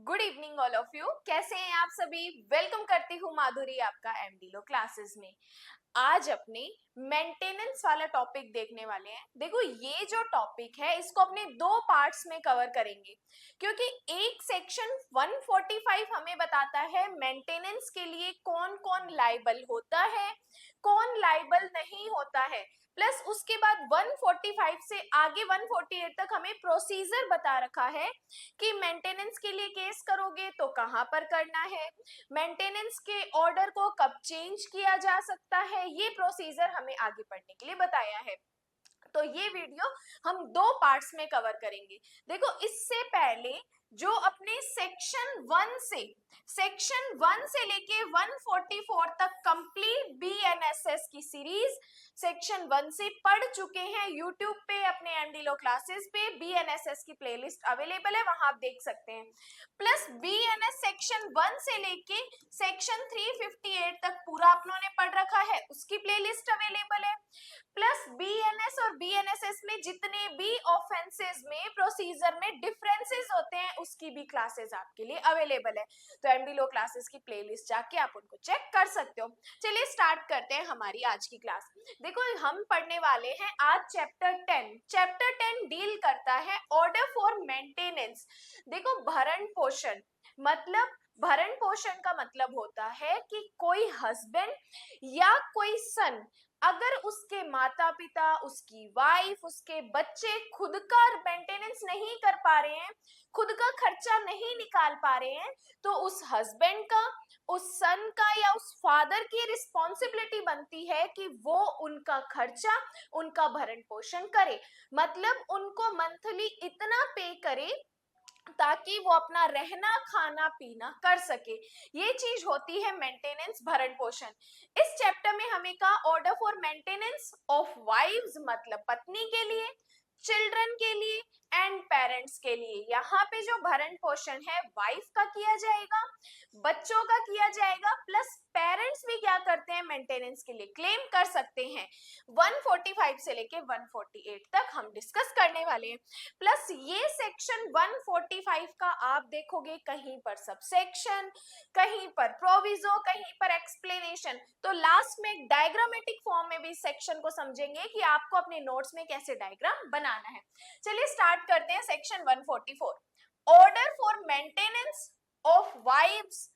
Good evening all of you. कैसे हैं आप सभी? वेलकम करती हूँ माधुरी आपका एमडी लो क्लासेस में। आज अपने मेंटेनेंस वाला टॉपिक देखने वाले हैं। देखो, ये जो टॉपिक है इसको अपने दो पार्ट्स में कवर करेंगे, क्योंकि एक सेक्शन 145 हमें बताता है मेंटेनेंस के लिए कौन कौन लायबल होता है, कौन लायबल नहीं होता है, प्लस उसके बाद 145 से आगे 148 तक हमें प्रोसीजर बता रखा है कि मेंटेनेंस के लिए केस करोगे तो कहां पर करना है, मेंटेनेंस के ऑर्डर को कब चेंज किया जा सकता है, ये प्रोसीजर हमें आगे पढ़ने के लिए बताया है। तो ये वीडियो हम दो पार्ट्स में कवर करेंगे। देखो, इससे पहले जो अपने सेक्शन 1 से लेके 144 तक कंप्लीट बीएनएसएस की सीरीज सेक्शन 1 से पढ़ चुके हैं, यूट्यूब पे अपने एमडीलो क्लासेस पे बीएनएसएस की प्लेलिस्ट अवेलेबल है, वहां आप देख सकते हैं। प्लस बीएनएस सेक्शन 1 से लेके सेक्शन 358 तक पूरा आप लोगों ने पढ़ रखा है, उसकी प्लेलिस्ट अवेलेबल है। प्लस बीएनएस और बीएनएसएस में जितने भी ऑफेंसेस में प्रोसीजर में डिफरेंसेस होते हैं उसकी भी क्लासेस आपके लिए अवेलेबल है। तो एमडी लो क्लासेस की प्लेलिस्ट जाके आप उनको चेक कर सकते हो। चलिए स्टार्ट करते हैं हमारी आज की क्लास। देखो, हम पढ़ने वाले हैं आज चैप्टर 10 डील करता है ऑर्डर फॉर मेंटेनेंस। देखो, भरण पोषण का मतलब होता है कि कोई हस्बैंड या कोई सन अगर उसके माता पिता, उसकी वाइफ, उसके बच्चे खुद का मेंटेनेंस नहीं कर पा रहे हैं, खुद का खर्चा नहीं निकाल पा रहे हैं, तो उस हस्बैंड का, उस सन का या उस फादर की रिस्पॉन्सिबिलिटी बनती है कि वो उनका खर्चा, उनका भरण पोषण करे। मतलब उनको मंथली इतना पे करे ताकि वो अपना रहना खाना पीना कर सके। ये चीज होती है मेंटेनेंस, भरण पोषण। इस चैप्टर में हमें कहा order for maintenance of wives, मतलब पत्नी के लिए, चिल्ड्रन के लिए एंड पेरेंट्स के लिए। यहाँ पे जो भरण पोषण है वाइफ का किया जाएगा, बच्चों का किया जाएगा, प्लस पेरेंट्स भी क्या करते हैं मेंटेनेंस के लिए क्लेम कर सकते हैं। 145 से लेके 148 तक हम डिस्कस करने वाले हैं। प्लस ये सेक्शन 145 का आप देखोगे कहीं पर सबसेक्शन, कहीं पर प्रोविजो, कहीं पर एक्सप्लेनेशन, तो लास्ट में एक डायग्रामेटिक फॉर्म में भी सेक्शन को समझेंगे कि आपको अपने नोट्स में कैसे डायग्राम बनाना है। चलिए स्टार्ट करते हैं section 144। Order for maintenance of wives,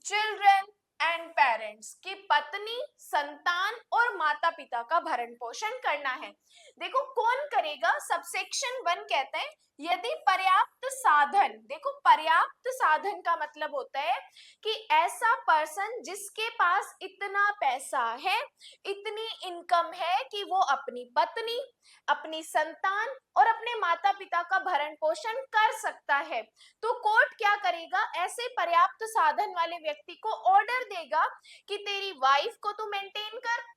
children and parents, की पत्नी, संतान और माता पिता का भरण पोषण करना है। देखो, कौन करेगा? सबसेक्शन 1 कहता है यदि पर्याप्त साधन। देखो, पर्याप्त साधन का मतलब होता है कि ऐसा पर्सन जिसके पास इतना पैसा है, इतनी इनकम है कि वो अपनी पत्नी, अपनी संतान और अपने माता पिता का भरण पोषण कर सकता है। तो कोर्ट क्या करेगा? ऐसे पर्याप्त साधन वाले व्यक्ति को ऑर्डर देगा कि तेरी वाइफ को तू मेंटेन कर,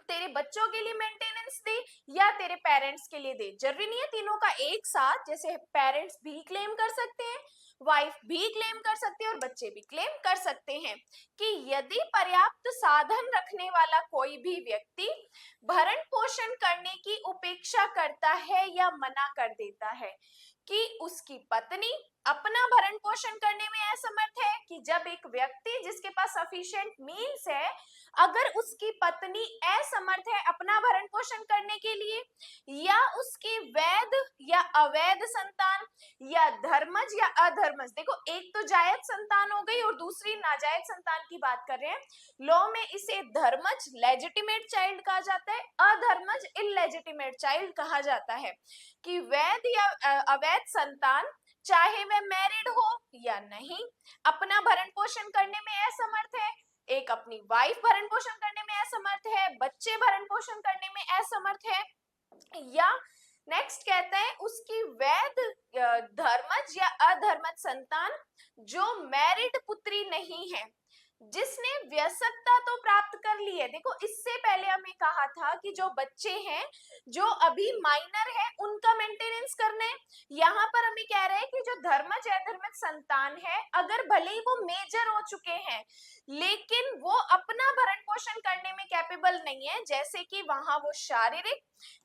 तेरे बच्चों के लिए मेंटेनेंस दे या तेरे पेरेंट्स के लिए दे। जरूरी नहीं है तीनों का एक साथ, जैसे पेरेंट्स भी क्लेम कर सकते हैं, वाइफ भी क्लेम कर सकते हैं और बच्चे भी क्लेम कर सकते हैं कि यदि पर्याप्त साधन रखने वाला कोई भी व्यक्ति भरण पोषण करने की उपेक्षा करता है या मना कर देता है कि उसकी पत्नी अपना भरण पोषण करने में असमर्थ है, कि जब एक व्यक्ति जिसके पास सफिशिएंट मीन्स है, अगर उसकी पत्नी असमर्थ है अपना भरण पोषण करने के लिए, या उसकी वैध या अवैध संतान, या धर्मज या अधर्मज, देखो एक तो जायज संतान हो गई और दूसरी नाजायज संतान की बात कर रहे हैं। लॉ में इसे धर्मज लेजिटिमेट चाइल्ड कहा जाता है, अधर्मज इलेजिटिमेट चाइल्ड कहा जाता है। कि वैध या अवैध संतान, चाहे वह मैरिड हो या नहीं, अपना भरण पोषण करने में असमर्थ है, एक अपनी वाइफ भरण पोषण करने में असमर्थ है, बच्चे भरण पोषण करने में असमर्थ है, या नेक्स्ट कहता है उसकी वैध धर्मज या अधर्मज संतान जो मैरिड पुत्री नहीं है, जिसने व्यसकता तो प्राप्त कर ली है। देखो, इससे पहले हमें कहा था कि जो बच्चे हैं जो अभी माइनर है उनका मेंटेनेंस करना है। यहाँ पर हमें कह रहे हैं कि जो धर्मज अधर्मज संतान है, अगर भले ही वो मेजर हो चुके हैं लेकिन वो अपना भरण पोषण करने में कैपेबल नहीं है, जैसे कि वहां वो शारीरिक,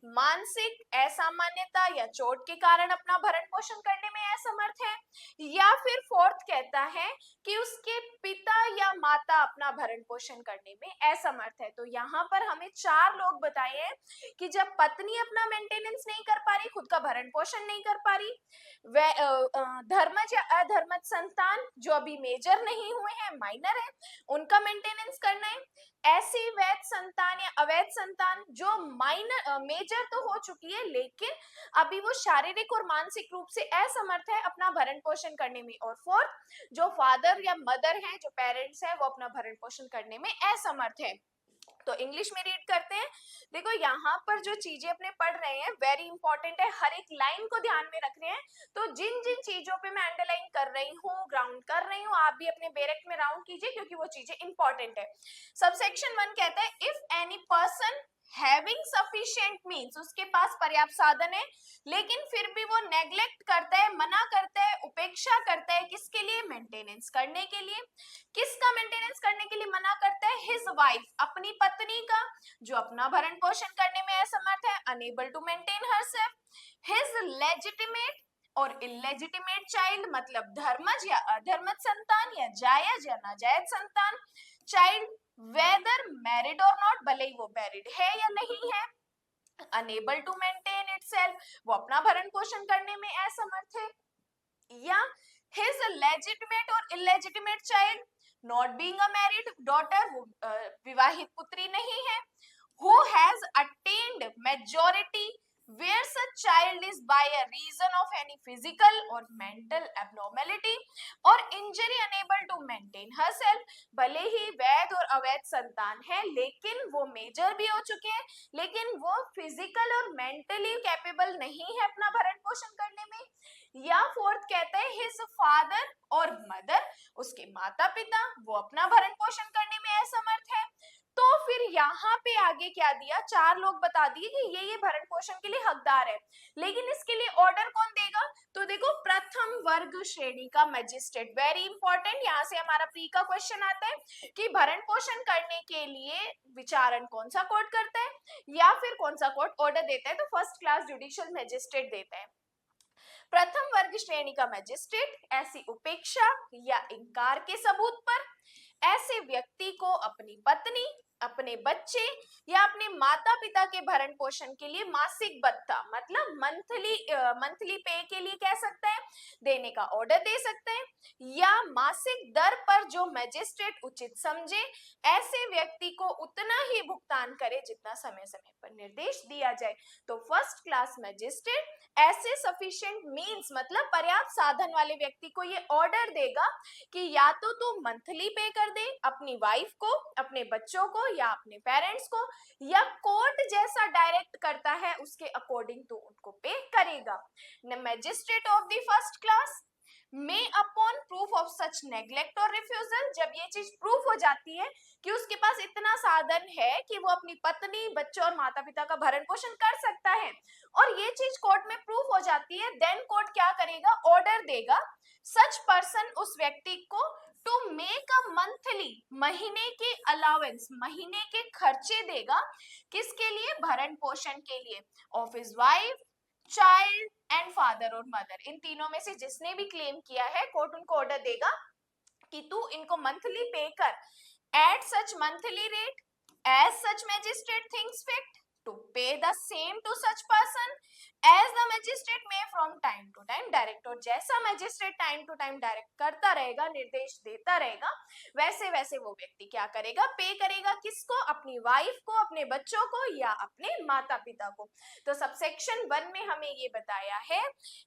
मानसिक असामान्यता या चोट के कारण अपना भरण पोषण करने में असमर्थ है, या फिर फोर्थ कहता है कि उसके पिता या माता अपना भरण पोषण करने में असमर्थ है। तो यहाँ पर हमें 4 लोग बताए हैं कि जब पत्नी अपना मेंटेनेंस नहीं कर पा रही, खुद का भरण पोषण नहीं कर पा रही, धर्मज या अधर्मज संतान जो अभी मेजर नहीं हुए हैं, माइनर है, उनका मेंटेनेंस करना है। ऐसी वैध संतान या अवैध संतान जो माइनर मेजर तो हो चुकी है लेकिन अभी वो शारीरिक और मानसिक रूप से असमर्थ है अपना भरण पोषण करने में। और फोर्थ, जो फादर या मदर है, जो पेरेंट्स है, वो अपना भरण पोषण करने में असमर्थ है। तो इंग्लिश में रीड करते हैं। देखो यहाँ पर जो चीजें अपने पढ़ रहे हैं वेरी इंपॉर्टेंट है, हर एक लाइन को ध्यान में रख रहे हैं। तो जिन जिन चीजों पे मैं अंडरलाइन कर रही हूँ, ग्राउंड कर रही हूँ, आप भी अपने बैरेक्ट में राउंड कीजिए क्योंकि वो चीजें इंपॉर्टेंट है। सबसेक्शन 1 कहता है if any person having sufficient means, उसके पास पर्याप्त साधन है लेकिन फिर भी वो नेग्लेक्ट करता है, मना करता है, उपेक्षा करता है, किसके लिए? मेंटेनेंस करने के लिए। किसका मेंटेनेंस करने के लिए मना करता है? हिज वाइफ, अपनी पत्नी का, जो अपना भरण पोषण करने में असमर्थ है, unable to maintain herself. His legitimate और इलेजिटिमेट चाइल्ड, मतलब धर्मज या अधर्मज संतान या जायज या नाजायज संतान, चाइल्ड वेदर मैरिड और नॉट, भले ही वो मैरिड है या नहीं है, अनेबल टू मेंटेन इटसेल्फ, वो अपना भरण पोषण करने में असमर्थ है। या हिज लेजिटिमेट और illegitimate child not being a married daughter, वो विवाहित पुत्री नहीं है, who has attained majority where such child is by a reason of any physical or mental abnormality or injury unable to maintain herself, भले ही वैध और अवैध संतान है लेकिन वो मेजर भी हो चुके हैं लेकिन वो फिजिकल और मेंटली कैपेबल नहीं है अपना भरण पोषण करने में। या फोर्थ कहते हैं हिज फादर और मदर, उसके माता पिता, वो अपना भरण पोषण करने में असमर्थ है। तो फिर यहाँ पे आगे क्या दिया? 4 लोग बता दिए कि ये भरण पोषण के लिए हकदार है, लेकिन इसके लिए ऑर्डर कौन देगा? तो देखो प्रथम वर्ग श्रेणी का मजिस्ट्रेट, वेरी इंपॉर्टेंट, यहाँ से हमारा प्री का क्वेश्चन आता है कि भरण पोषण करने के लिए विचारण कौन सा कोर्ट करता है या फिर कौन सा कोर्ट ऑर्डर देता है? तो फर्स्ट क्लास जुडिशियल मजिस्ट्रेट देता है। प्रथम वर्ग श्रेणी का मजिस्ट्रेट ऐसी उपेक्षा या इंकार के सबूत पर ऐसे व्यक्ति को अपनी पत्नी, अपने बच्चे या अपने माता पिता के भरण पोषण के लिए मासिक भत्ता, मतलब मंथली पे के लिए कह सकता है, देने का ऑर्डर दे सकते हैं, या मासिक दर पर जो मजिस्ट्रेट उचित समझे ऐसे व्यक्ति को उतना ही भुगतान करे जितना समय समय पर निर्देश दिया जाए। तो फर्स्ट क्लास मजिस्ट्रेट ऐसे सफिशिएंट मींस, मतलब पर्याप्त साधन वाले व्यक्ति को ये ऑर्डर देगा कि या तो तू मंथली पे कर दे अपनी वाइफ को, अपने बच्चों को या अपने पेरेंट्स को, या कोर्ट जैसा डायरेक्ट करता है उसके अकॉर्डिंग तो उनको पे करेगा। Magistrate of the first class may upon proof of such neglect और रिफ्यूजल, जब ये चीज प्रूफ हो जाती है कि उसके पास इतना साधन है कि वो अपनी पत्नी, बच्चों और माता पिता का भरण पोषण कर सकता है और ये चीज कोर्ट में प्रूफ हो जाती है, देन कोर्ट क्या करेगा? ऑर्डर देगा सच पर्सन, उस व्यक्ति को, टू मेक अ मंथली, महीने के अलाउंस, महीने के खर्चे देगा, किसके लिए? भरण पोषण के लिए, of his wife, child and father और मदर, इन तीनों में से जिसने भी क्लेम किया है कोर्ट उनको ऑर्डर देगा कि तू इनको मंथली पे कर at such monthly rate as such magistrate thinks fit to pay the same to such person as the magistrate may from time to time direct, और जैसा magistrate time to time direct करता रहेगा, निर्देश देता रहेगा, वैसे वैसे वो व्यक्ति क्या करेगा? पे करेगा। किसको? अपनी वाइफ को, अपने बच्चों को या अपने माता पिता को। तो सबसेक्शन 1 में हमें ये बताया है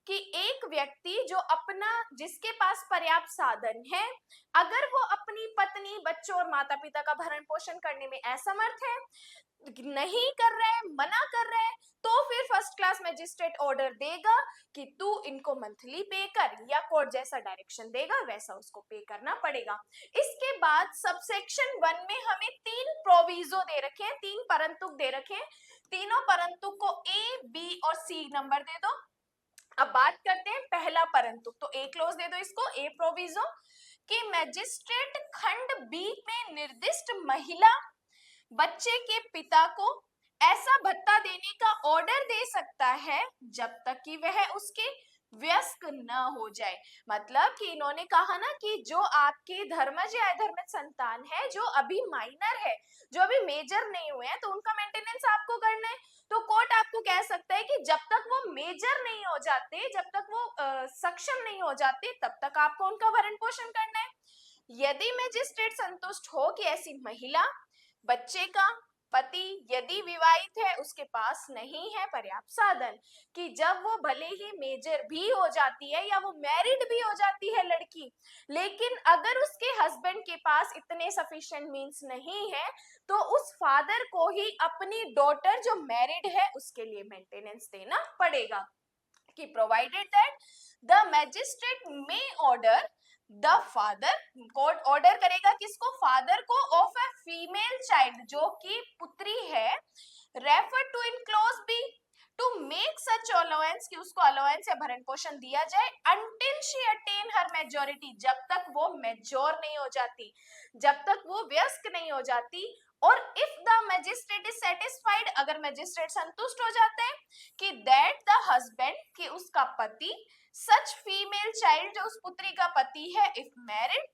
कि एक व्यक्ति जो अपना, जिसके पास पर्याप्त साधन है, अगर वो अपनी पत्नी, बच्चों और माता पिता का भरण पोषण करने में असमर्थ है, नहीं कर रहा है, मना कर रहा है, तो फिर फर्स्ट क्लास मैजिस्ट्रेट ऑर्डर देगा कि तू इनको मंथली पे कर, या कोर्ट जैसा डायरेक्शन देगा वैसा उसको पे करना पड़ेगा। इसके बाद सबसेक्शन 1 में हमें 3 प्रोविजो दे रखे हैं, 3 परंतुक दे रखे हैं, तीनों परंतुक को ए, बी और सी नंबर दे दो। अब बात करते हैं पहला परंतुक, तो ए क्लोज दे दो इसको, ए प्रोविजो कि मैजिस्ट्रेट खंड बी में निर्दिष्ट महिला बच्चे के पिता को ऐसा भत्ता देने का ऑर्डर दे सकता है जब तक कि वह उसके व्यस्क न हो जाए। मतलब कि इन्होंने कहा ना कि जो आपके धर्मज या अधर्मज संतान है, जो अभी माइनर है, जो अभी मेजर नहीं हुए हैं, तो उनका मेंटेनेंस आपको करना है। तो कोर्ट आपको कह सकता है कि जब तक वो मेजर नहीं हो जाते, जब तक वो सक्षम नहीं हो जाते, तब तक आपको उनका भरण पोषण करना है। यदि मजिस्ट्रेट संतुष्ट हो कि ऐसी महिला, बच्चे का पति यदि विवाहित है, उसके पास नहीं है पर्याप्त साधन, कि जब वो भले ही मेजर भी हो जाती है या वो मैरिड भी हो जाती है लड़की, लेकिन अगर उसके हस्बैंड के पास इतने सफिशिएंट मींस नहीं है, तो उस फादर को ही अपनी डॉटर जो मैरिड है उसके लिए मेंटेनेंस देना पड़ेगा। कि provided that the magistrate may order the father, court order करेगा किसको, फादर को, ऑफ अ फीमेल चाइल्ड, जो कि पुत्री है, refer to in clause B, to make such allowance, कि उसको अलाउंस या भरण पोषण दिया जाए, until she attain her majority, जब तक वो मेजोर नहीं हो जाती, जब तक वो वयस्क नहीं हो जाती। और if the magistrate is satisfied, अगर मैजिस्ट्रेट संतुष्ट हो जाते हैं कि दैट द हस्बैंड, कि उसका पति, सच फीमेल चाइल्ड, जो उस पुत्री का पति है, if married,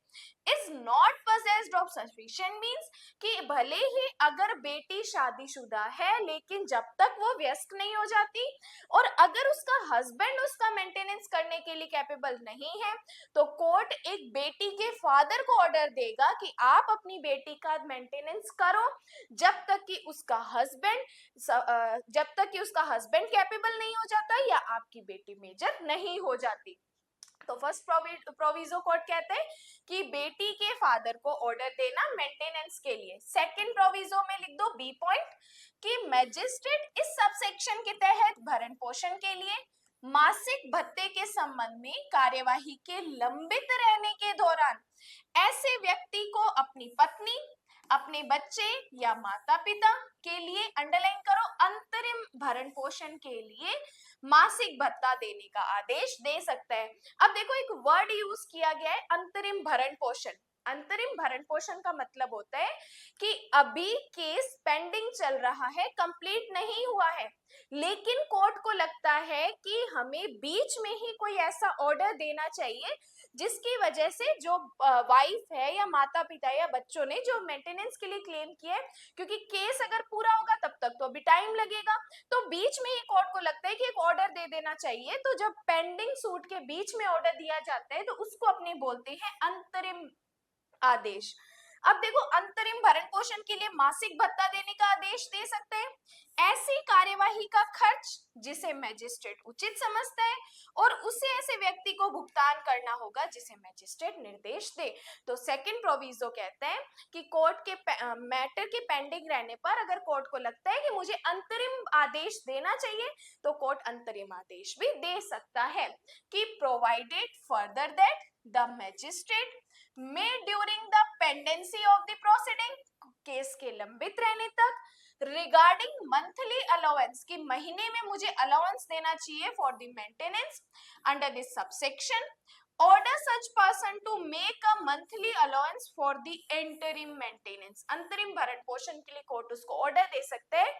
is not possessed of sufficient means, कि भले ही अगर बेटी शादीशुदा है, लेकिन जब तक वो व्यस्क नहीं हो जाती, और अगर उसका हस्बैंड उसका मेंटेनेंस करने के लिए कैपेबल नहीं है, तो कोर्ट एक बेटी के फादर को ऑर्डर देगा कि आप अपनी बेटी का मेंटेनेंस करो, जब तक कि उसका हस्बैंड कैपेबल नहीं हो जाता या आपकी बेटी मेजर नहीं हो जाती। तो फर्स्ट प्रोविजो कोर्ट कहते हैं कि बेटी के फादर को ऑर्डर देना मेंटेनेंस के लिए। सेकंड प्रोविजो में लिख दो बी पॉइंट, कि मैजिस्ट्रेट इस सबसेक्शन के तहत भरण पोषण के लिए मासिक भत्ते के संबंध में कार्यवाही के लंबित रहने के दौरान ऐसे व्यक्ति को अपनी पत्नी, अपने बच्चे या माता पिता के लिए, अंडरलाइन करो, अंतरिम भरण पोषण के लिए मासिक भत्ता देने का आदेश दे सकता है। अब देखो एक वर्ड यूज किया गया है, अंतरिम भरण पोषण। अंतरिम भरण पोषण का मतलब होता है कि अभी केस पेंडिंग चल रहा है, कंप्लीट नहीं हुआ है, लेकिन कोर्ट को लगता है कि हमें बीच में ही कोई ऐसा ऑर्डर देना चाहिए जिसकी वजह से जो वाइफ है या माता पिता या बच्चों ने जो मेंटेनेंस के लिए क्लेम किया है, क्योंकि केस अगर पूरा होगा तब तक तो अभी टाइम लगेगा, तो बीच में ही कोर्ट को लगता है कि एक ऑर्डर दे देना चाहिए। तो जब पेंडिंग सूट के बीच में ऑर्डर दिया जाता है, तो उसको अपने बोलते हैं अंतरिम आदेश। अब देखो अंतरिम भरण पोषण के लिए मासिक भत्ता देने का आदेश दे सकते हैं ऐसी कार्यवाही का खर्च जिसे मैजिस्ट्रेट उचित समझता है, और उसे ऐसे व्यक्ति को भुगतान करना होगा जिसे मैजिस्ट्रेट निर्देश दे। तो सेकंड प्रोविजो कहते हैं कि कोर्ट के मैटर के पेंडिंग रहने पर अगर कोर्ट को लगता है कि मुझे अंतरिम आदेश देना चाहिए, तो कोर्ट अंतरिम आदेश भी दे सकता है। कि provided further that the magistrate may during the pendency of the proceeding, case के लंबित रहने तक, रिगार्डिंग मंथली अलाउंस, कि महीने में मुझे अलाउंस देना चाहिए for the maintenance, under this subsection order such person to make a monthly allowance for the interim maintenance. अंतरिम भरण पोषण के लिए कोर्ट उसको ऑर्डर दे सकते हैं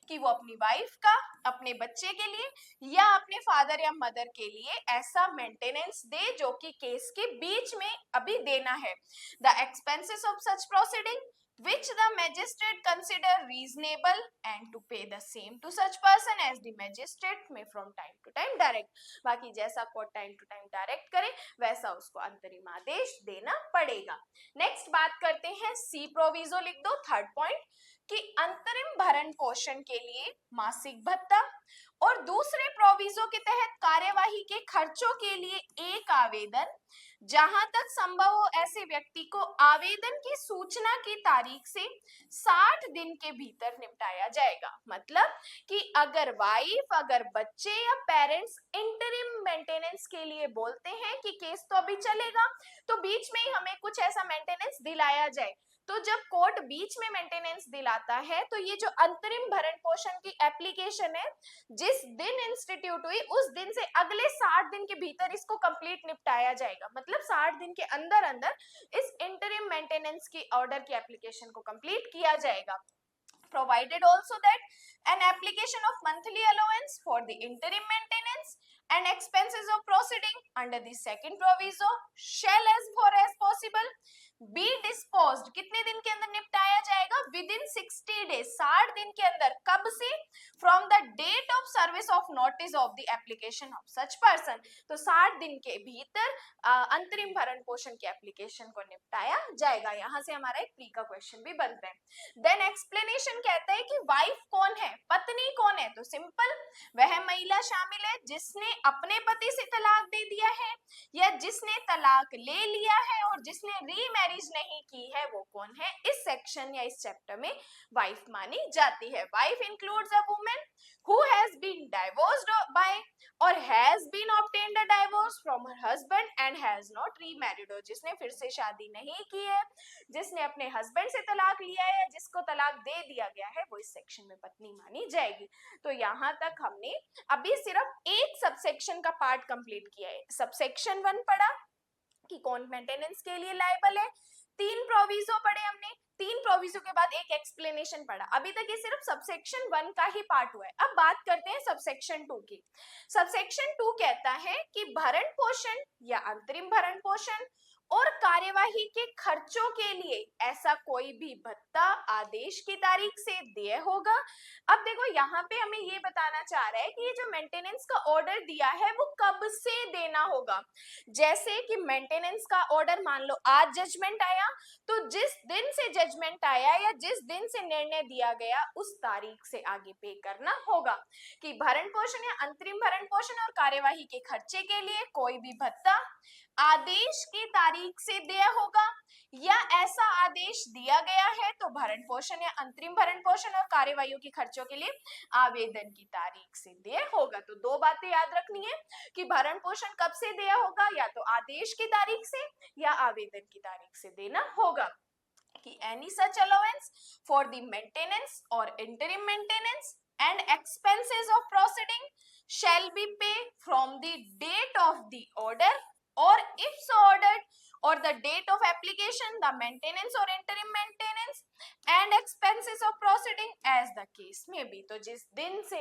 कि वो अपनी वाइफ का, अपने बच्चे के लिए या अपने फादर या मदर के लिए ऐसा मेंटेनेंस दे जो कि केस के बीच में अभी देना है। The expenses of such proceeding which the magistrate consider reasonable and to pay the same to such person as the magistrate may from time to time direct। बाकी जैसा court time to time direct करे वैसा उसको अंतरिम आदेश देना पड़ेगा। Next बात करते हैं सी प्रोविजो, लिख दो थर्ड पॉइंट, कि अंतरिम भरण पोषण के लिए मासिक भत्ता, और दूसरे प्रोविजो के तहत कार्यवाही के खर्चों के लिए एक आवेदन जहां तक संभव हो ऐसे व्यक्ति को आवेदन की सूचना की तारीख से 60 दिन के भीतर निपटाया जाएगा। मतलब कि अगर वाइफ, अगर बच्चे या पेरेंट्स इंटरिम मेंटेनेंस के लिए बोलते हैं कि केस तो अभी चलेगा, तो बीच में ही हमें कुछ ऐसा मेंटेनेंस दिलाया जाए, तो जब कोर्ट बीच में मेंटेनेंस दिलाता है, तो ये जो अंतरिम भरण पोषण की एप्लीकेशन है, जिस दिन इंस्टीट्यूट हुई उस दिन से अगले 60 दिन के भीतर इसको कंप्लीट निपटाया जाएगा। मतलब 60 दिन के अंदर अंदर इस इंटरिम मेंटेनेंस की ऑर्डर की एप्लीकेशन को कंप्लीट किया जाएगा। provided also that an application of monthly allowance for the interim maintenance and expenses of proceeding under the second proviso shall as far as possible be disposed, कितने दिन के अंदर निपटाया जाएगा, within 60 days, 60 दिन के अंदर, कब से, from the date of service of notice of the application of such person, तो 60 दिन के भीतर अंतरिम भरण पोषण की एप्लीकेशन को निपटाया जाएगा। यहाँ से हमारा एक प्री का क्वेश्चन भी बनता है। देन एक्सप्लेनेशन कहता है कि वाइफ कौन है, पत्नी कौन है, तो सिंपल, वह महिला शामिल है जिसने अपने पति से तलाक दे दिया है या जिसने तलाक ले लिया है और जिसने रीमैरिज नहीं की है, वो कौन है, इस सेक्शन या इस चैप्टर में वाइफ मानी जाती है। Wife includes a woman who has been divorced by or has been obtained a divorce from her husband and has not remarried, और जिसने फिर से शादी नहीं की है, जिसने अपने हस्बैंड से तलाक लिया है, जिसको तलाक दे दिया गया है, वो इस सेक्शन में पत्नी मानी जाएगी। तो यहाँ तक हमने अभी सिर्फ एक सबसेक्शन का पार्ट कंप्लीट किया है। सबसेक्शन 1 पढ़ा कि कौन मेंटेनेंस के लिए लायबल है, 3 प्रोविजो पढ़े हमने, 3 प्रोविजो के बाद एक एक्सप्लेनेशन पढ़ा। अभी तक ये सिर्फ सबसेक्शन 1 का ही पार्ट हुआ है। अब बात करते हैं सबसेक्शन 2 की। सबसेक्शन 2 कहता है कि भरण पोषण या अंतरिम भरण पोषण और कार्यवाही के खर्चों के लिए ऐसा कोई भी भत्ता आदेश की तारीख से देय होगा। अब देखो यहाँ पे हमें ये बताना चाह रहा है कि ये जो मेंटेनेंस का ऑर्डर दिया है वो कब से देना होगा। जैसे कि मेंटेनेंस का ऑर्डर मान लो आज जजमेंट आया, तो जिस दिन से जजमेंट आया या जिस दिन से निर्णय दिया गया उस तारीख से आगे पे करना होगा कि भरण पोषण या अंतरिम भरण पोषण और कार्यवाही के खर्चे के लिए कोई भी भत्ता आदेश की तारीख से देय होगा या ऐसा आदेश दिया गया है तो भरण पोषण या अंतरिम भरण पोषण और कार्यवाहियों के खर्चों के लिए आवेदन की तारीख से देय होगा। तो 2 बातें याद रखनी है कि भरण पोषण कब से देय होगा, या तो आदेश की तारीख से या आवेदन की तारीख से देना होगा कि any such allowance for the maintenance or interim maintenance and expenses of proceeding shall be paid from the date of the order or if so ordered or the date of application, the maintenance or interim maintenance and expenses of proceeding as the case may be। तो जिस दिन से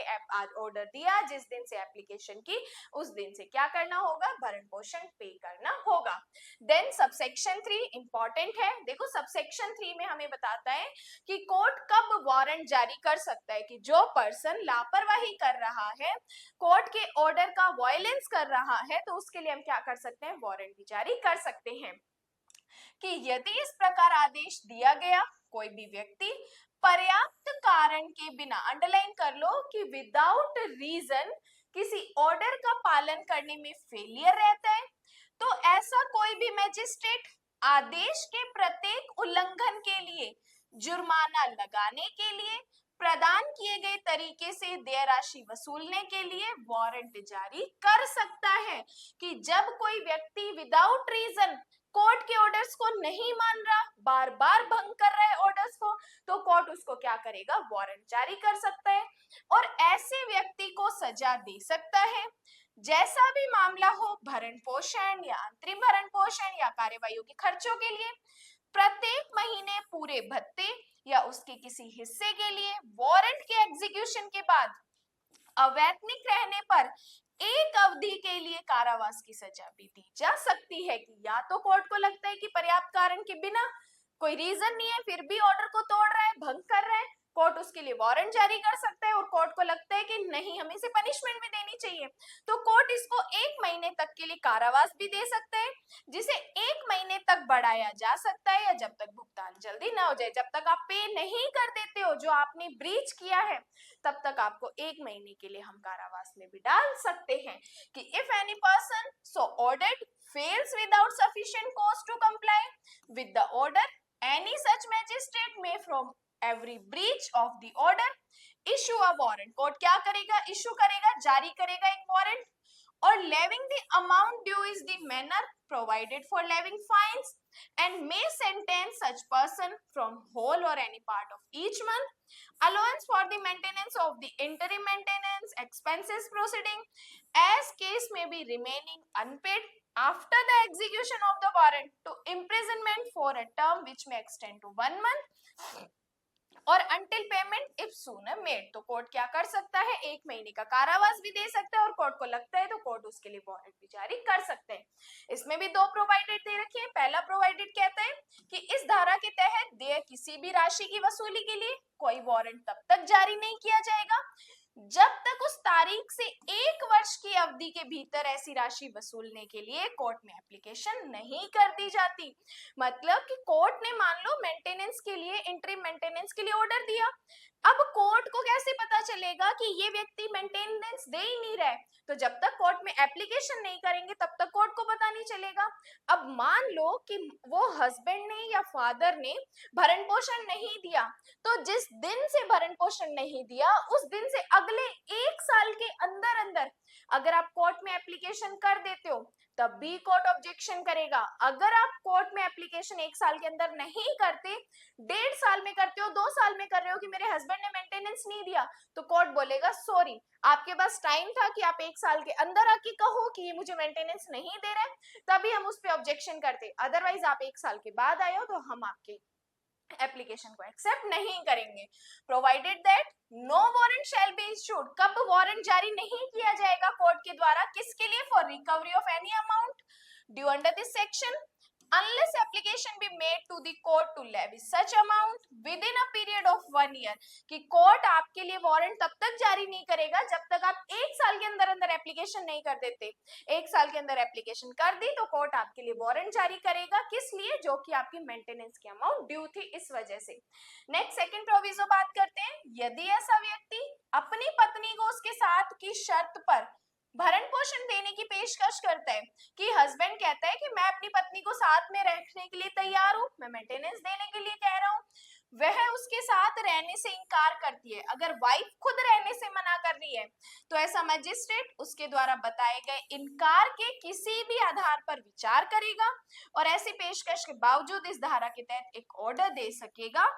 order दिया, जिस दिन से application की, उस दिन से क्या करना होगा, भरण पोषण पे करना होगा। देन सबसेक्शन 3 इंपॉर्टेंट है। देखो सबसेक्शन 3 में हमें बताता है कि कोर्ट कब वारंट जारी कर सकता है कि जो पर्सन लापरवाही कर रहा है, कोर्ट के ऑर्डर का वायलेंस कर रहा है, तो उसके लिए हम क्या कर सकते हैं, वारंट भी जारी कर सकते हैं कि यदि इस प्रकार आदेश दिया गया, कोई भी व्यक्ति पर्याप्त कारण के बिना, अंडरलाइन कर लो कि विदाउट रीजन किसी ऑर्डर का पालन करने में फेलियर रहता है, तो ऐसा कोई भी मैजिस्ट्रेट आदेश के प्रत्येक उल्लंघन के लिए जुर्माना लगाने के लिए प्रदान किए गए तरीके से देय राशि वसूलने के लिए वारंट जारी कर सकता है कि जब कोई व्यक्ति विदाउट रीजन कोर्ट के ऑर्डर्स को नहीं मान रहा, बार बार भंग कर रहा है ऑर्डर्स को, तो कोर्ट उसको क्या करेगा, वारंट जारी कर सकता है और ऐसे व्यक्ति को सजा दे सकता है। जैसा भी मामला हो, भरण पोषण या अंतरिम भरण पोषण या कार्यवाहियों के खर्चों के लिए प्रत्येक महीने पूरे भत्ते या उसके किसी हिस्से के लिए वारंट के एग्जीक्यूशन के बाद अवैतनिक रहने पर एक अवधि के लिए कारावास की सजा भी दी जा सकती है कि या तो कोर्ट को लगता है कि पर्याप्त कारण के बिना, कोई रीजन नहीं है, फिर भी ऑर्डर को तोड़ रहा है, भंग कर रहा है, कोर्ट उसके लिए वारंट जारी कर सकता है और कोर्ट को लगता है कि नहीं हमें इसे पनिशमेंट भी देनी चाहिए, तो कोर्ट इसको 1 महीने तक के लिए कारावास भी दे सकता है, जिसे 1 महीने तक बढ़ाया जा सकता है या जब तक भुगतान जल्दी ना हो जाए। जब तक आप पे नहीं कर देते हो जो आपने ब्रीच किया है, तब तक आपको 1 महीने के लिए हम कारावास में भी डाल सकते हैं कि if any person so ordered fails without sufficient cause to comply with the order, any such magistrate may from every breach of the order issue a warrant। Court क्या करेगा, इशू करेगा, जारी करेगा एक वारंट, और levying the amount due is the manner provided for levying fines and may sentence such person from whole or any part of each month allowance for the maintenance of the interim maintenance expenses proceeding as case may be remaining unpaid after the execution of the warrant to imprisonment for a term which may extend to 1 month और until payment if sooner made, तो court क्या कर सकता है, 1 महीने का कारावास भी दे सकता है, और कोर्ट को लगता है तो कोर्ट उसके लिए वारंट भी जारी कर सकते हैं। इसमें भी 2 प्रोवाइडेड दे रखे हैं। पहला प्रोवाइडेड कहता है कि इस धारा के तहत देय किसी भी राशि की वसूली के लिए कोई वारंट तब तक जारी नहीं किया जाएगा जब तक उस तारीख से 1 वर्ष की अवधि के भीतर ऐसी राशि वसूलने के लिए कोर्ट में एप्लीकेशन नहीं कर दी जाती। मतलब कि कोर्ट ने मान लो मेंटेनेंस के लिए, इंटरिम मेंटेनेंस के लिए ऑर्डर दिया, अब कोर्ट को कैसे पता चलेगा कि ये व्यक्ति मेंटेनेंस दे ही नहीं रहा है, तो जब तक कोर्ट में एप्लीकेशन नहीं करेंगे तब तक कोर्ट को पता नहीं चलेगा। अब मान लो कि वो हस्बैंड ने या फादर ने भरण पोषण नहीं दिया, तो जिस दिन से भरण पोषण नहीं दिया उस दिन से अगले 1 साल के अंदर अंदर अगर आप कोर्ट में एप्लीकेशन कर देते हो तब भी कोर्ट ऑब्जेक्शन करेगा। अगर आप कोर्ट में एप्लीकेशन 1 साल के अंदर नहीं करते, 1.5 साल में करते हो, 2 साल में कर रहे हो कि मेरे हस्बैंड ने मेंटेनेंस नहीं दिया, तो कोर्ट बोलेगा सॉरी, आपके पास टाइम था कि आप 1 साल के अंदर आके कहो कि ये मुझे मेंटेनेंस नहीं दे रहा है, तभी हम उस पर ऑब्जेक्शन करते। अदरवाइज आप 1 साल के बाद आए हो तो हम आपके एप्लीकेशन को एक्सेप्ट नहीं करेंगे। Provided that no warrant shall be issued, कब वारंट जारी नहीं किया जाएगा कोर्ट के द्वारा, किसके लिए, for recovery of any amount due under this section unless application be made to the court to levy such amount within a period of 1 year, कि कोर्ट आपके लिए वारंट तब तक जारी नहीं करेगा जब तक आप 1 साल के अंदर अंदर एप्लीकेशन नहीं कर देते। 1 साल के अंदर एप्लीकेशन कर दी तो कोर्ट आपके लिए वारंट जारी करेगा, किस लिए, जो कि आपकी मेंटेनेंस की अमाउंट ड्यू थी इस वजह से। नेक्स्ट सेकंड प्रोविजो बात करते हैं, यदि ऐसा व्यक्ति अपनी पत्नी को उसके साथ की शर्त पर भरण पोषण देने की पेशकश करता है, कि हस्बैंड कहता है कि मैं अपनी पत्नी को साथ में रखने के लिए तैयार हूं, मैं मेंटेनेंस देने के लिए कह रहा हूं, वह उसके साथ रहने से इनकार करती है, अगर वाइफ खुद रहने से मना कर रही है तो ऐसा मजिस्ट्रेट उसके द्वारा बताए गए इनकार के किसी भी आधार पर विचार करेगा और ऐसी पेशकश के बावजूद इस धारा के तहत एक ऑर्डर दे सकेगा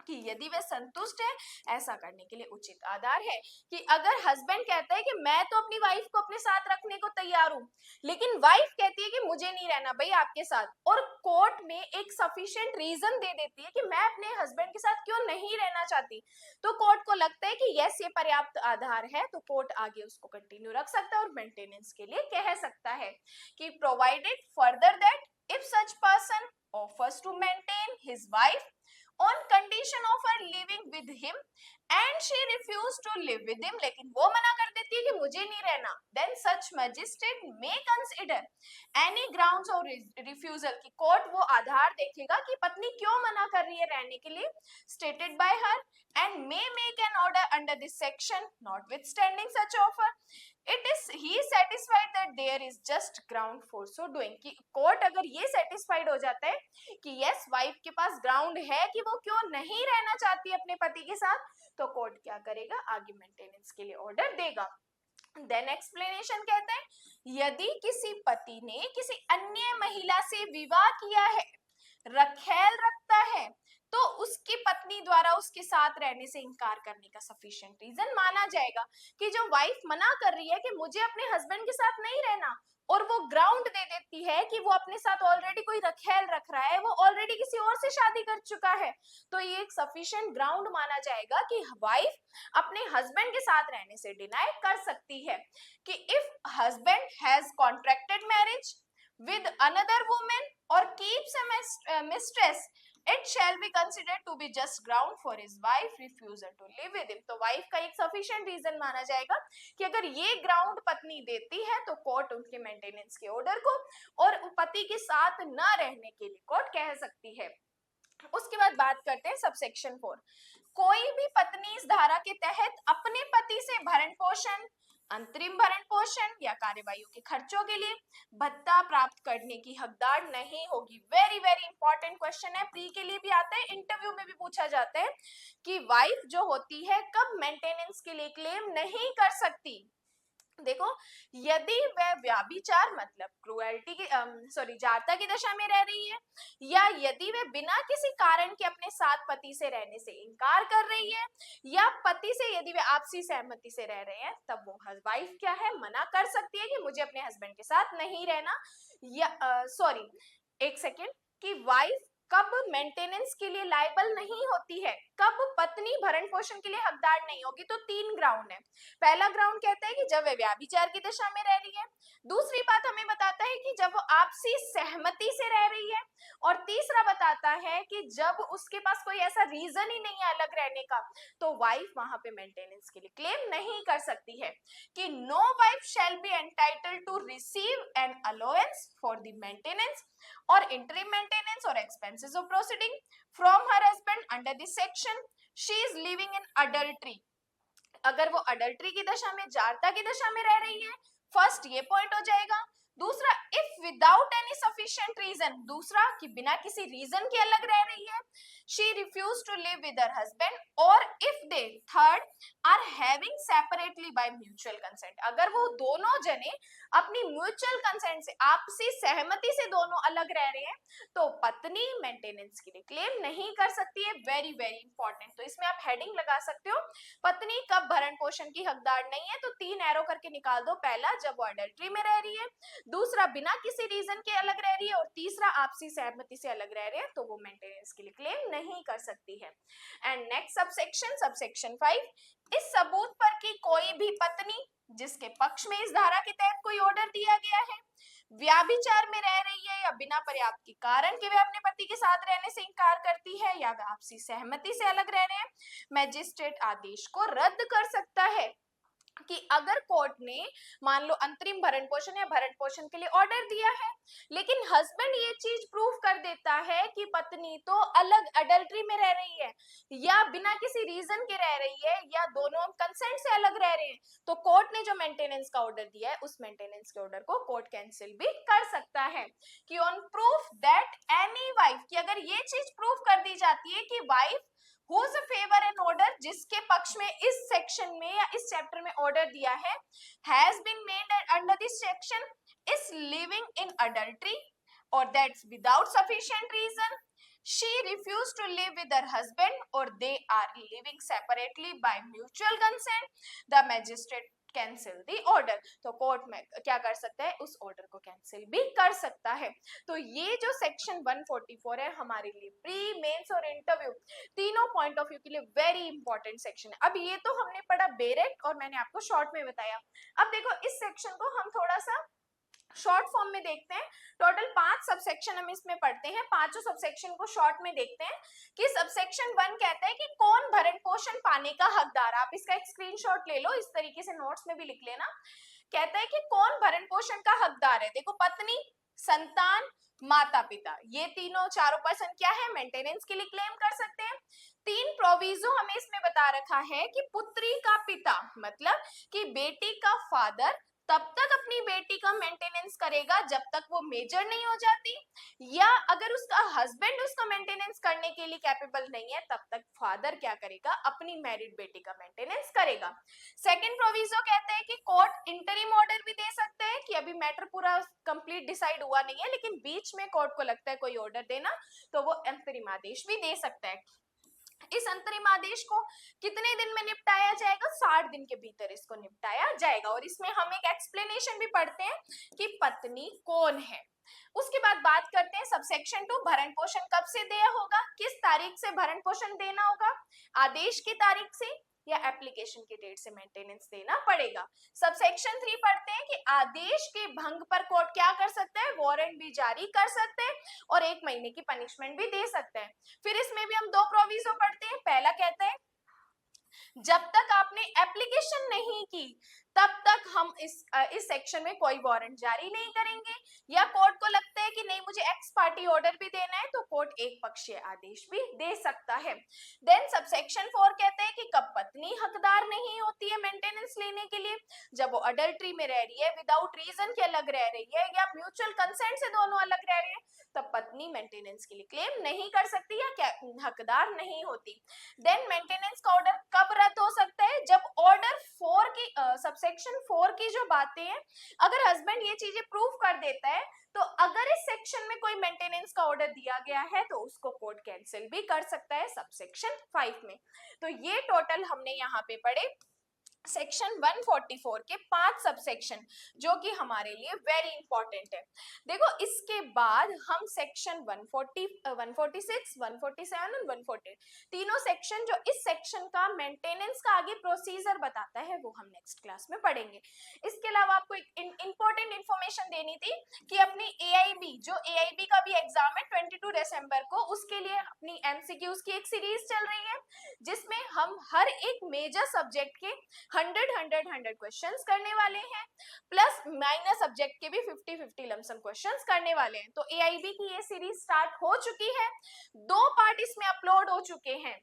कि यदि वह संतुष्ट है, ऐसा करने के लिए उचित आधार है। कि अगर हस्बैंड कहता है कि मैं तो अपनी वाइफ को अपने साथ रखने को तैयार हूं, लेकिन वाइफ कहती है कि मुझे नहीं रहना भाई आपके साथ, और कोर्ट में एक सफिशिएंट रीजन दे देती है कि मैं अपने हस्बैंड के साथ क्यों नहीं रहना चाहती, तो कोर्ट को लगता है कि यस ये पर्याप्त आधार है, तो कोर्ट आगे उसको कंटिन्यू रख सकता है और मेंटेनेंस के लिए कह सकता है कि provided further that if such person offers to maintain his wife on condition of her living with him and she refused to live with him, लेकिन वो मना कर देती है कि मुझे नहीं रहना, then such magistrate may consider any grounds of refusal, की कोर्ट वो आधार देखेगा कि पत्नी क्यों मना कर रही है रहने के लिए, stated by her, and may make an order under this section notwithstanding such offer it is he satisfied that there is just ground for so doing, कि कोर्ट अगर ये सेटिस्फाइड हो जाता है कि यस वाइफ के पास ग्राउंड है कि वो क्यों नहीं रहना चाहती अपने पति के साथ, तो कोर्ट क्या करेगा, आगे मेंटेनेंस के लिए ऑर्डर देगा। देन एक्सप्लेनेशन कहते हैं, यदि किसी पति ने किसी अन्य महिला से विवाह किया है, रखेल रखता है, तो उसकी पत्नी द्वारा उसके साथ रहने से इनकार करने का सफिशिएंट रीजन माना जाएगा। कि जो वाइफ मना कर रही है कि मुझे अपने हस्बैंड के साथ नहीं रहना, और वो ग्राउंड दे देती है कि वो अपने साथ ऑलरेडी कोई रखेल रख रहा है, वो ऑलरेडी किसी और से शादी कर चुका है, तो ये एक सफिशिएंट ग्राउंड माना जाएगा कि वाइफ अपने हस्बैंड के साथ रहने से डिनाई कर सकती है। कि if husband has contracted marriage with another woman or keeps a mistress, it shall be considered to be just ground for his wife refusal to live with him, तो वाइफ का एक sufficient reason माना जाएगा कि अगर ये ground पत्नी देती है तो कोर्ट उनके मेंटेनेंस के ऑर्डर को और पति के साथ न रहने के लिए कोर्ट कह सकती है। उसके बाद बात करते हैं सबसेक्शन 4, कोई भी पत्नी इस धारा के तहत अपने पति से भरण पोषण, अंतरिम भरण पोषण या कार्यवाहियों के खर्चों के लिए भत्ता प्राप्त करने की हकदार नहीं होगी। वेरी वेरी इंपॉर्टेंट क्वेश्चन है, प्री के लिए भी आता है, इंटरव्यू में भी पूछा जाता है कि वाइफ जो होती है कब मेंटेनेंस के लिए क्लेम नहीं कर सकती। देखो, यदि वह व्याभिचार मतलब क्रुएल्टी की जारता की दशा में रह रही है, या यदि वह बिना किसी कारण के अपने साथ पति से रहने से इनकार कर रही है, या पति से यदि वे आपसी सहमति से रह रहे हैं, तब वो वाइफ क्या है, मना कर सकती है कि मुझे अपने हस्बैंड के साथ नहीं रहना। या एक सेकेंड, कि वाइफ कब मेंटेनेंस के लिए लायबल नहीं होती है, कब पत्नी भरण पोषण के लिए हकदार नहीं होगी, तो 3 ग्राउंड है। पहला ग्राउंड कहता है कि जब वह व्याभिचार की दशा में रह रही है। दूसरी बात हमें बताता है कि जब वो आपसी सहमति से रह रही है। और तीसरा बताता है कि जब उसके पास कोई ऐसा रीजन ही नहीं है अलग रहने का, तो वाइफ वहां पे मेंटेनेंस के लिए क्लेम नहीं कर सकती है। कि no wife shall be entitled to receive an allowance for the maintenance और interim maintenance or expenses of proceeding from her husband under this section. She is living in adultery. अगर वो अडल्ट्री की दशा में, जारता की दशा में रह रही है, फर्स्ट ये पॉइंट हो जाएगा। दूसरा, if without any sufficient reason, दूसरा कि बिना किसी रीजन के अलग रह रही है, she refuse to live with her husband, और if they third are having separately by mutual consent, अगर वो दोनों जने अपनी म्यूचुअल कंसेंट से, आपसी सहमति से दोनों अलग रह रहे हैं, तो पत्नी मेंटेनेंस के लिए क्लेम नहीं कर सकती है। Very very important. तो इसमें आप हेडिंग लगा सकते हो, पत्नी कब भरण पोषण की हकदार नहीं है, तो 3 एरो करके निकाल दो। पहला, जब वो अडल्ट्री में रह रही है, दूसरा बिना किसी रीजन के अलग रह रही है, और तीसरा आपसी सहमति से अलग रह रहे हैं, तो वो मेंटेनेंस के लिए क्लेम नहीं कर सकती है। एंड नेक्स्ट सबसेक्शन 5, इस सबूत पर कि कोई भी पत्नी जिसके पक्ष में इस धारा के तहत कोई ऑर्डर दिया गया है, व्याभिचार में रह रही है या बिना पर्याप्त के कारण के वे अपने पति के साथ रहने से इनकार करती है या वे आपसी सहमति से अलग रह रहे हैं, मैजिस्ट्रेट आदेश को रद्द कर सकता है। कि अगर कोर्ट ने मान लो अंतरिम भरण पोषण या भरण पोषण के लिए ऑर्डर दिया है, लेकिन हस्बैंड ये चीज प्रूव कर देता है कि पत्नी तो अलग अडल्ट्री में रह रही है, या बिना किसी रीजन के रह रही है, या दोनों कंसेंट से अलग रह रहे हैं, तो कोर्ट ने जो मेंटेनेंस का ऑर्डर दिया है, उस मेंटेनेंस के ऑर्डर को कोर्ट कैंसिल भी कर सकता है। कि on proof that any wife, कि अगर ये चीज प्रूव कर दी जाती है कि wife whose favor an order, जिसके पक्ष में इस सेक्शन में या इस चैप्टर में ऑर्डर दिया है, has been made under this section, is living in adultery or that's without sufficient reason, she refused to live with her husband or they are living separately by mutual consent, the magistrate cancel the order. तो court में क्या कर सकता है, उस order को cancel भी कर सकता है। तो ये जो सेक्शन 144 है हमारे लिए प्री, मेंस और इंटरव्यू तीनों पॉइंट ऑफ व्यू के लिए वेरी इंपॉर्टेंट सेक्शन है। अब ये तो हमने पढ़ा बेरेक्ट और मैंने आपको शॉर्ट में बताया। अब देखो इस सेक्शन को हम थोड़ा सा शॉर्ट फॉर्म में देखते हैं। टोटल 5 सबसेक्शन हम इसमें पढ़ते हैं, पांचों सबसेक्शन को शॉर्ट में देखते हैं। कि सबसेक्शन 1 कहता है कि कौन भरण पोषण पाने का हकदार, आप इसका एक स्क्रीनशॉट ले लो, इस तरीके से नोट्स में भी लिख लेना। कहता है कि कौन भरण पोषण का हकदार है। देखो, पत्नी, संतान, माता पिता, ये तीनों चारों पर्सन क्या है, मेंटेनेंस के लिए क्लेम कर सकते हैं। 3 प्रोविजो हमें इसमें बता रखा है कि पुत्री का पिता, मतलब कि बेटी का फादर तब तक अपनी बेटी का मेंटेनेंस करेगा जब तक वो मेजर नहीं हो जाती, या अगर उसका हस्बैंड उसका मेंटेनेंस करने के लिए कैपेबल नहीं है, तब तक फादर क्या करेगा, अपनी मैरिड बेटी का मेंटेनेंस करेगा। सेकंड प्रोविजो कहते हैं कि कोर्ट इंटरिम ऑर्डर भी दे सकते हैं, कि अभी मैटर पूरा कंप्लीट डिसाइड हुआ नहीं है, लेकिन बीच में कोर्ट को लगता है कोई ऑर्डर देना, तो वो अंतरिम आदेश भी दे सकता है। इस अंतरिम आदेश को कितने दिन में निपटाया जाएगा, 60 दिन के भीतर इसको निपटाया जाएगा। और इसमें हम एक एक्सप्लेनेशन भी पढ़ते हैं कि पत्नी कौन है। उसके बाद बात करते हैं सबसेक्शन 2, भरण पोषण कब से देना होगा, किस तारीख से भरण पोषण देना होगा, आदेश की तारीख से या एप्लीकेशन की डेट से मेंटेनेंस देना पड़ेगा। सबसेक्शन 3 पढ़ते हैं कि आदेश के भंग पर कोर्ट क्या कर सकता है, वारंट भी जारी कर सकते हैं और 1 महीने की पनिशमेंट भी दे सकते हैं। फिर इसमें भी हम 2 प्रोविजो पढ़ते हैं। पहला कहता है जब तक आपने एप्लीकेशन नहीं की तब तक हम इस सेक्शन में कोई वारंट जारी नहीं करेंगे, या कोर्ट को लगता है कि नहीं मुझे एक्स पार्टी ऑर्डर भी देना है, तो कोर्ट एक पक्षीय आदेश भी दे सकता है। देन सबसेक्शन 4 कहते हैं कि कब पत्नी हकदार नहीं होती है मेंटेनेंस लेने के लिए, जब वो अडल्ट्री में रह रही है, विदाउट रीजन के अलग रह रही है, या म्यूचुअल कंसेंट से दोनों अलग रह रहे हैं, तब पत्नी मेंटेनेंस के लिए क्लेम नहीं कर सकती या हकदार नहीं होती। देन मेंटेनेंस का ऑर्डर कब रद्द हो सकता है, जब ऑर्डर 4 की सबसेक्शन 4 की जो बातें हैं, अगर हस्बैंड ये चीजें प्रूव कर देता है, तो अगर इस सेक्शन में कोई मेंटेनेंस का ऑर्डर दिया गया है तो उसको कोर्ट कैंसिल भी कर सकता है सबसेक्शन 5 में। तो ये टोटल हमने यहाँ पे पढ़े सेक्शन 144 के 5 सबसेक्शन जो कि हमारे लिए वेरी इंपॉर्टेंट है। देखो इसके बाद हम सेक्शन 140, 146, 147 और 148 तीनों सेक्शन जो इस सेक्शन का मेंटेनेंस का आगे प्रोसीजर बताता है वो हम नेक्स्ट क्लास में पढ़ेंगे। इसके अलावा आपको एक इंपॉर्टेंट इंफॉर्मेशन देनी थी कि अपनी एआईबी जो एआईबी का भी एग्जाम है 22 दिसंबर को, उसके लिए अपनी एमसीक्यूज की एक सीरीज चल रही है जिसमें हम हर एक मेजर सब्जेक्ट के 100 क्वेश्चंस करने वाले हैं, प्लस माइनर सब्जेक्ट के भी 50-50 लमसम क्वेश्चंस करने वाले हैं। तो एआईबी की ये सीरीज स्टार्ट हो चुकी है, 2 पार्ट इसमें अपलोड हो चुके हैं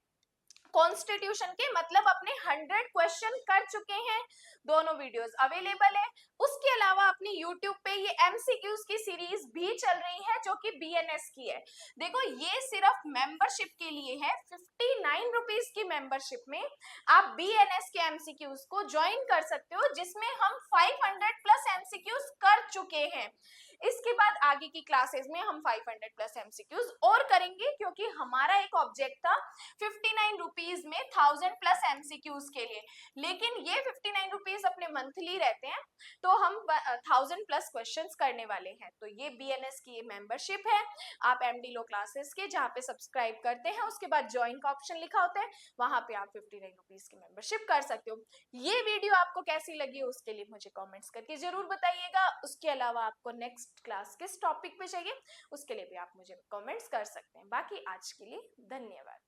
कॉन्स्टिट्यूशन के, मतलब अपने 100 क्वेश्चन कर चुके हैं, दोनों वीडियोस अवेलेबल है। उसके अलावा अपनी यूट्यूब पे ये एमसीक्यूज की सीरीज भी चल रही है जो कि बीएनएस की है। देखो ये सिर्फ मेंबरशिप के लिए है, 59 रुपीज की मेंबरशिप में आप बीएनएस के एमसीक्यूज को ज्वाइन कर सकते हो, जिसमें हम 500 प्लस एमसीक्यूज कर चुके हैं। इसके बाद आगे की क्लासेस में हम 500 प्लस एमसीक्यूज और करेंगे, क्योंकि हमारा एक ऑब्जेक्ट था 59 रुपीज में 1000 प्लस एमसीक्यूज के लिए, लेकिन ये 59 रुपीज अपने मंथली रहते हैं, तो हम 1000 प्लस क्वेश्चंस करने वाले हैं। तो ये बीएनएस की ये मेंबरशिप है, आप एमडी लो क्लासेस के जहाँ पे सब्सक्राइब करते हैं उसके बाद ज्वाइन का ऑप्शन लिखा होता है, वहां पे आप 59 रुपीज की मेंबरशिप कर सकते हो। ये वीडियो आपको कैसी लगी उसके लिए मुझे कमेंट्स करके जरूर बताइएगा। उसके अलावा आपको नेक्स्ट क्लास किस टॉपिक पे चाहिए उसके लिए भी आप मुझे कमेंट्स कर सकते हैं। बाकी आज के लिए धन्यवाद।